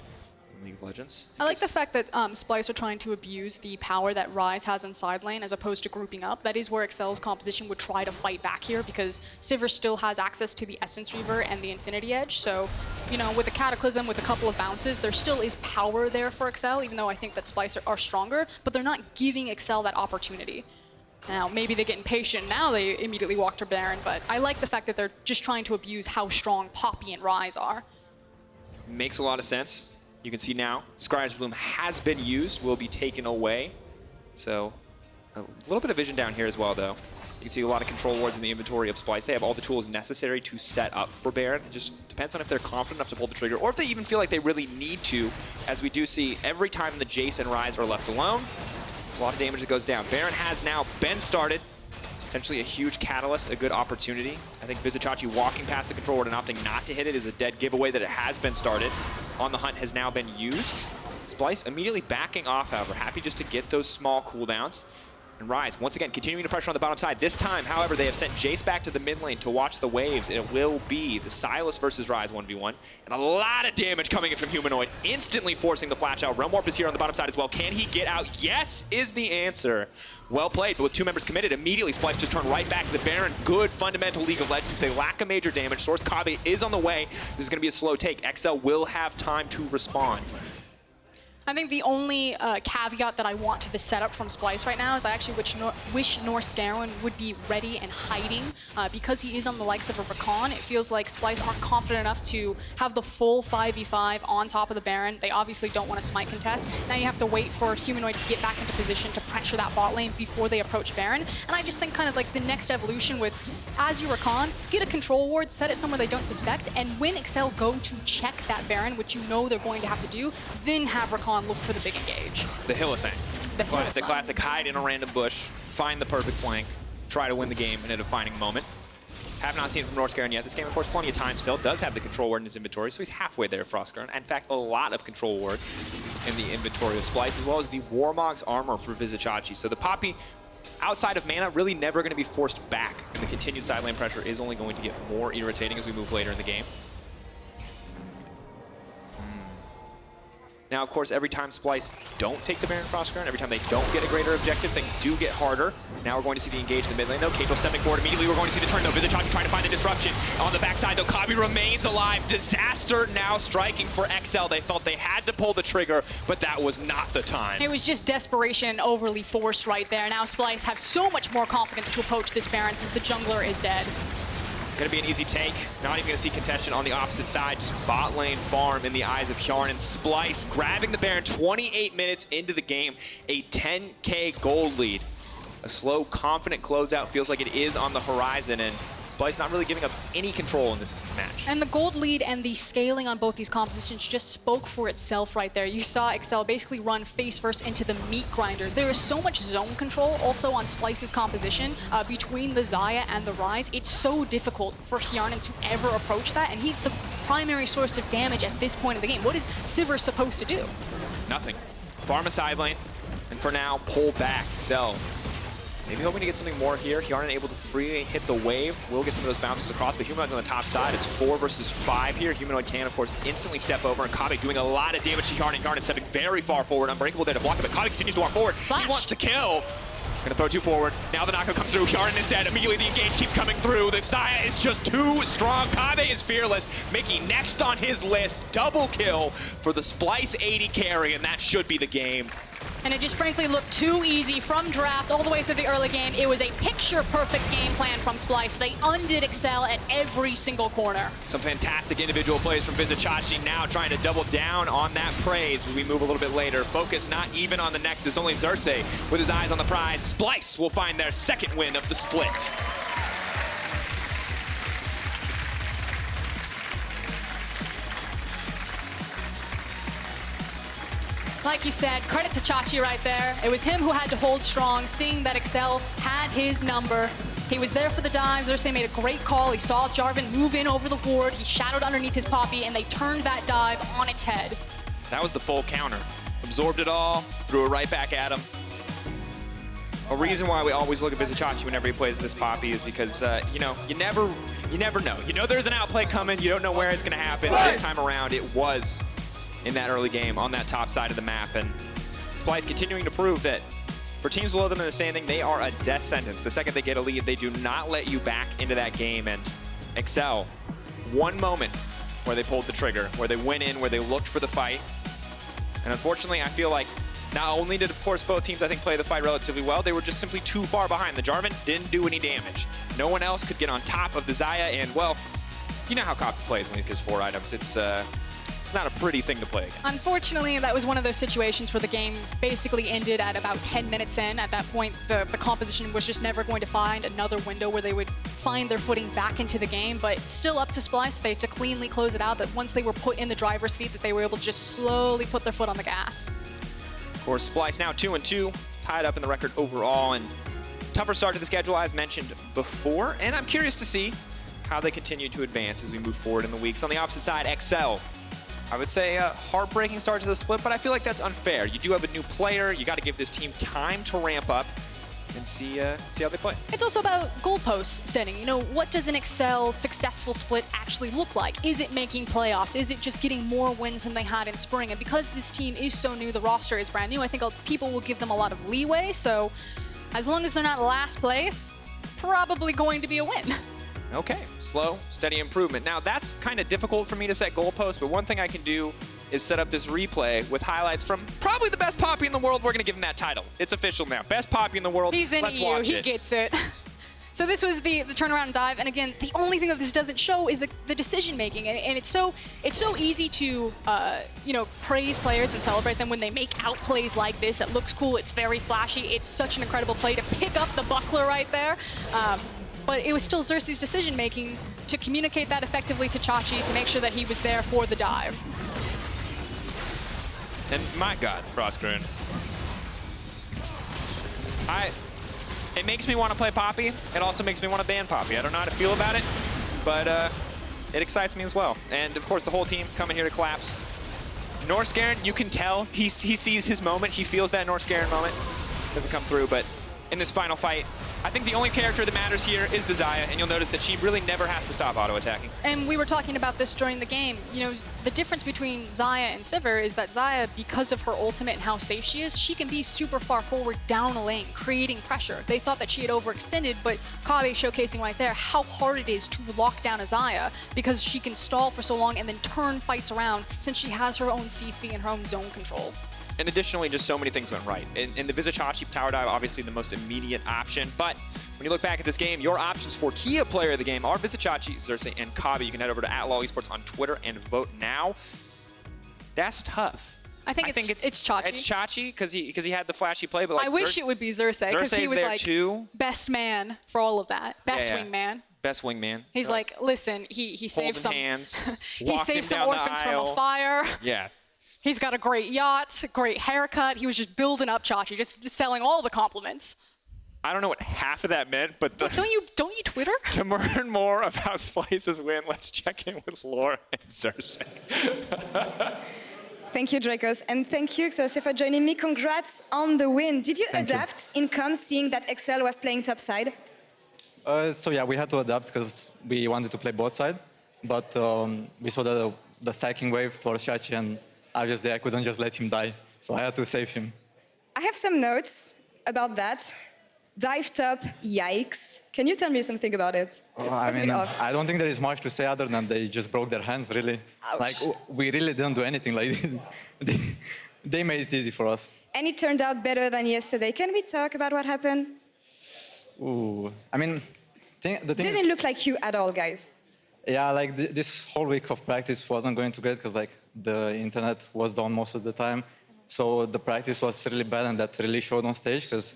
League of Legends. I like the fact that Splice are trying to abuse the power that Ryze has in side lane as opposed to grouping up. That is where Excel's composition would try to fight back here because Sivir still has access to the Essence Reaver and the Infinity Edge. So, you know, with the Cataclysm, with a couple of bounces, there still is power there for Excel, even though I think that Splice are stronger, but they're not giving Excel that opportunity. Now, maybe they get impatient. Now they immediately walk to Baron, but I like the fact that they're just trying to abuse how strong Poppy and Ryze are. Makes a lot of sense. You can see now, Scryer's Bloom has been used, will be taken away. So, a little bit of vision down here as well, though. You can see a lot of control wards in the inventory of Splice. They have all the tools necessary to set up for Baron. It just depends on if they're confident enough to pull the trigger, or if they even feel like they really need to, as we do see every time the Jace and Ryze are left alone, there's a lot of damage that goes down. Baron has now been started. Potentially a huge catalyst, a good opportunity. I think Vizicsacsi walking past the control ward and opting not to hit it is a dead giveaway that it has been started. On the Hunt has now been used. Splice immediately backing off, however, happy just to get those small cooldowns. And Ryze, once again, continuing to pressure on the bottom side. This time, however, they have sent Jace back to the mid lane to watch the waves. It will be the Sylas versus Ryze 1v1. And a lot of damage coming in from Humanoid, instantly forcing the flash out. Realm Warp is here on the bottom side as well. Can he get out? Yes is the answer. Well played, but with two members committed, immediately Splice just turned right back to the Baron. Good fundamental League of Legends. They lack a major damage. Source Kobbe is on the way. This is going to be a slow take. XL will have time to respond. I think the only caveat that I want to the setup from Splice right now is I actually wish Norscaron would be ready and hiding. Because he is on the likes of a Rakan, it feels like Splice aren't confident enough to have the full 5v5 on top of the Baron. They obviously don't want to smite contest. Now you have to wait for Humanoid to get back into position to pressure that bot lane before they approach Baron. And I just think kind of like the next evolution with, as you Rakan, get a control ward, set it somewhere they don't suspect, and when Excel go to check that Baron, which you know they're going to have to do, then have Rakan look for the big engage. The Hylissang. The classic hide in a random bush, find the perfect flank, try to win the game in a defining moment. Have not seen it from Norscaron yet. This game, of course, plenty of time still. Does have the control ward in his inventory, so he's halfway there, Frostgarden. In fact, a lot of control wards in the inventory of Splice, as well as the Warmog's armor for Vizicsacsi. So the Poppy, outside of mana, really never going to be forced back, and the continued side lane pressure is only going to get more irritating as we move later in the game. Now, of course, every time Splice don't take the Baron Frostgarden, every time they don't get a greater objective, things do get harder. Now we're going to see the engage in the mid lane, though. Kato stepping forward immediately. We're going to see the turn, though. Vizicsacsi trying to find the disruption. On the backside, though, Kobbe remains alive. Disaster now striking for XL. They felt they had to pull the trigger, but that was not the time. It was just desperation and overly forced right there. Now Splice have so much more confidence to approach this Baron since the jungler is dead. Gonna be an easy take. Not even gonna see contention on the opposite side. Just bot lane farm in the eyes of Hjarnan. And Splice grabbing the Baron 28 minutes into the game. A 10K gold lead. A slow, confident closeout feels like it is on the horizon, and Splice not really giving up any control in this match. And the gold lead and the scaling on both these compositions just spoke for itself right there. You saw Excel basically run face first into the meat grinder. There is so much zone control also on Splice's composition between the Xayah and the Ryze. It's so difficult for Hjarnan to ever approach that, and he's the primary source of damage at this point of the game. What is Sivir supposed to do? Nothing. Farm a side lane, and for now, pull back. So, maybe hoping to get something more here. Hjarnan able to freely hit the wave. Will get some of those bounces across, but Humanoid's on the top side. It's 4 versus 5 here. Humanoid can, of course, instantly step over, and Kobbe doing a lot of damage to Hjarnan. Hjarnan stepping very far forward. Unbreakable there to block it, but Kobbe continues to walk forward. Flash. He wants to kill. Gonna throw 2 forward. Now the knockout comes through. Hjarnan is dead. Immediately the engage keeps coming through. The Xayah is just too strong. Kobbe is fearless. Mickey next on his list. Double kill for the Splice 80 carry, and that should be the game. And it just frankly looked too easy from draft all the way through the early game. It was a picture-perfect game plan from Splice. They undid Excel at every single corner. Some fantastic individual plays from Vizicsacsi, now trying to double down on that praise as we move a little bit later. Focus not even on the Nexus, only Xerxes with his eyes on the prize. Splice will find their second win of the split. Like you said, credit to Chachi right there. It was him who had to hold strong, seeing that Excel had his number. He was there for the dive. Xerxes made a great call. He saw Jarvan move in over the ward. He shadowed underneath his Poppy, and they turned that dive on its head. That was the full counter. Absorbed it all, threw it right back at him. A reason why we always look at Vizicsacsi whenever he plays this Poppy is because, you know, you never know. You know there's an outplay coming. You don't know where it's going to happen. This time around, it was in that early game on that top side of the map. And Splyce continuing to prove that for teams below them in the standing, they are a death sentence. The second they get a lead, they do not let you back into that game. And Excel, one moment where they pulled the trigger, where they went in, where they looked for the fight. And unfortunately, I feel like not only did, of course, both teams, I think, play the fight relatively well, they were just simply too far behind. The Jarvan didn't do any damage. No one else could get on top of the Xayah, and, well, you know how Copy plays when he gets 4 items. It's not a pretty thing to play against. Unfortunately, that was one of those situations where the game basically ended at about 10 minutes in. At that point, the composition was just never going to find another window where they would find their footing back into the game, but still up to Splyce. They have to cleanly close it out, that once they were put in the driver's seat, that they were able to just slowly put their foot on the gas. Of course, Splyce now 2-2, tied up in the record overall, and tougher start to the schedule as mentioned before, and I'm curious to see how they continue to advance as we move forward in the weeks. On the opposite side, Excel. I would say a heartbreaking start to the split, but I feel like that's unfair. You do have a new player. You got to give this team time to ramp up and see how they play. It's also about goalpost setting. You know, what does an Excel successful split actually look like? Is it making playoffs? Is it just getting more wins than they had in spring? And because this team is so new, the roster is brand new, I think people will give them a lot of leeway. So as long as they're not last place, probably going to be a win. Okay, slow, steady improvement. Now, that's kind of difficult for me to set goalposts, but one thing I can do is set up this replay with highlights from probably the best Poppy in the world. We're going to give him that title. It's official now. Best Poppy in the world. He's in Let's EU. watch He it. gets it. So this was the turnaround and dive, and again, the only thing that this doesn't show is the decision making, and it's so easy to praise players and celebrate them when they make out plays like this. That looks cool. It's very flashy. It's such an incredible play to pick up the buckler right there. But it was still Xerxes' decision making to communicate that effectively to Chachi to make sure that he was there for the dive. And my God, Frostgrune. It makes me want to play Poppy. It also makes me want to ban Poppy. I don't know how to feel about it, but it excites me as well. And of course, the whole team coming here to collapse. Norscaron, you can tell he sees his moment. He feels that Norscaron moment. Doesn't come through, but in this final fight, I think the only character that matters here is the Xayah, and you'll notice that she really never has to stop auto-attacking. And we were talking about this during the game. You know, the difference between Xayah and Sivir is that Xayah, because of her ultimate and how safe she is, she can be super far forward down a lane, creating pressure. They thought that she had overextended, but Kobbe showcasing right there how hard it is to lock down a Xayah because she can stall for so long and then turn fights around since she has her own CC and her own zone control. And additionally, just so many things went right. In the Vizicsacsi tower dive, obviously the most immediate option. But when you look back at this game, your options for Kia player of the game are Vizicsacsi, Xerxes, and Kobbe. You can head over to @LawEsports on Twitter and vote now. That's tough. I think it's Chachi. It's Chachi because he had the flashy play, but like I wish it would be Xerxes because he was like too. Best man for all of that. Best wingman. Best wingman. He's like, listen, he saved some hands, he saved some orphans from a fire. Yeah. He's got a great yacht, great haircut. He was just building up Chachi, just selling all the compliments. I don't know what half of that meant, but don't you Twitter? To learn more about Splyce's win, let's check in with Laura and Xerxes. Thank you, Dracos, and thank you, Xerxes, for joining me. Congrats on the win. Did you adapt in comms, seeing that Excel was playing topside? So yeah, we had to adapt because we wanted to play both sides, but we saw the stacking wave towards Chachi, and obviously I couldn't just let him die, so I had to save him. I have some notes about that. Dive top, yikes. Can you tell me something about it? I mean, I don't think there is much to say other than they just broke their hands, really. Ouch. Like, we really didn't do anything. Like, they made it easy for us. And it turned out better than yesterday. Can we talk about what happened? Ooh, I mean, the thing Didn't look like you at all, guys. Yeah, like this whole week of practice wasn't going too great because like the internet was down most of the time. So the practice was really bad, and that really showed on stage because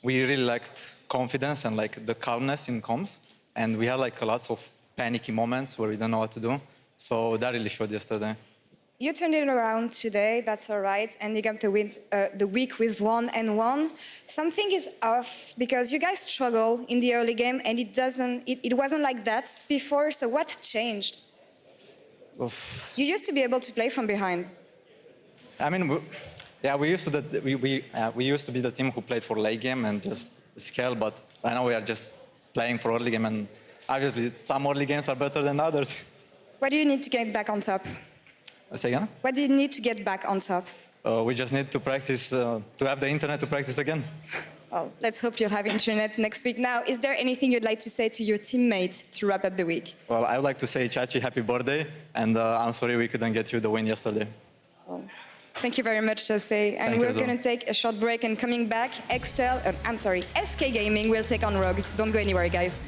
we really lacked confidence and like the calmness in comms. And we had like lots of panicky moments where we didn't know what to do. So that really showed yesterday. You turned it around today, that's all right, and you got the week with 1-1. Something is off because you guys struggle in the early game, and it wasn't like that before. So what changed? Oof. You used to be able to play from behind. I mean, we used to be the team who played for late game and just scale, but right now we are just playing for early game, and obviously some early games are better than others. What do you need to get back on top? Say again? What do you need to get back on top? We just need to practice, to have the internet to practice again. Well, let's hope you'll have internet next week. Now, is there anything you'd like to say to your teammates to wrap up the week? Well, I would like to say, Chachi, happy birthday, and I'm sorry we couldn't get you the win yesterday. Well, thank you very much, Jose. And Thank you we're as well. going to take a short break, and coming back, SK Gaming will take on Rogue. Don't go anywhere, guys.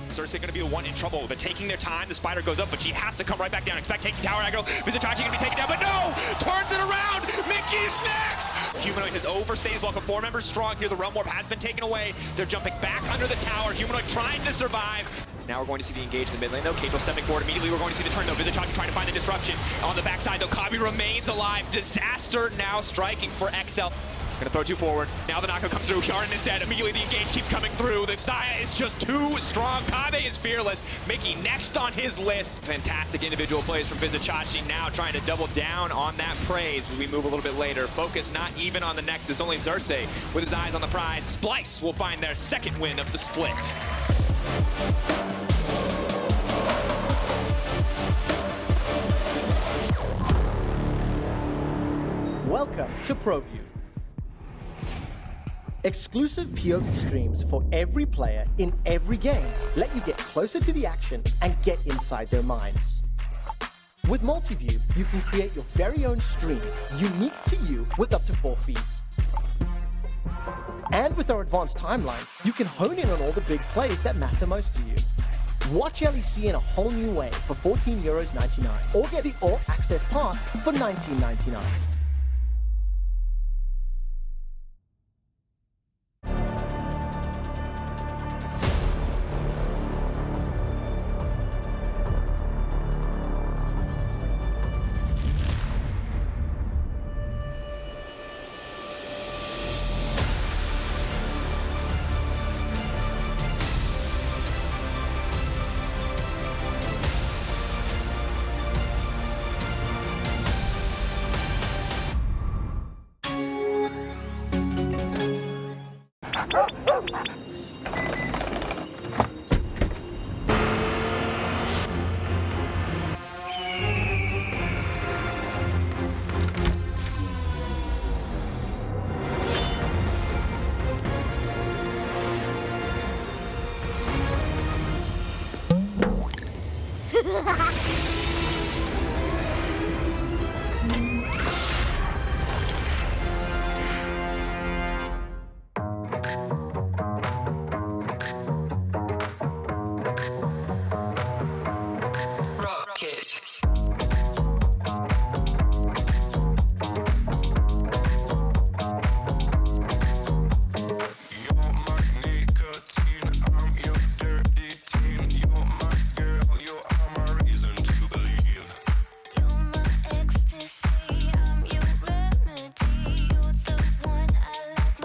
Xerxes going to be the one in trouble. They're taking their time. The spider goes up, but she has to come right back down. Expect taking tower aggro. Vizicsacsi going to be taken down, but no! Turns it around! Mickey's next! Humanoid has overstayed welcome. 4 members strong here. The Realm Warp has been taken away. They're jumping back under the tower. Humanoid trying to survive. Now we're going to see the engage in the mid lane, though. Kato stepping forward immediately. We're going to see the turn, though. Vizicsacsi trying to find the disruption. On the backside, though, Kabi remains alive. Disaster now striking for XL. Gonna throw 2 forward. Now the knockout comes through. Yarden is dead. Immediately the engage keeps coming through. The Xayah is just too strong. Kave is fearless. Mickey next on his list. Fantastic individual plays from Vizicsacsi, now trying to double down on that praise as we move a little bit later. Focus not even on the Nexus, only Xerxes with his eyes on the prize. Splice will find their second win of the split. Welcome to ProView. Exclusive POV streams for every player in every game let you get closer to the action and get inside their minds. With Multiview, you can create your very own stream, unique to you, with up to 4 feeds. And with our advanced timeline, you can hone in on all the big plays that matter most to you. Watch LEC in a whole new way for €14.99, or get the All Access Pass for $19.99. Ha ha ha!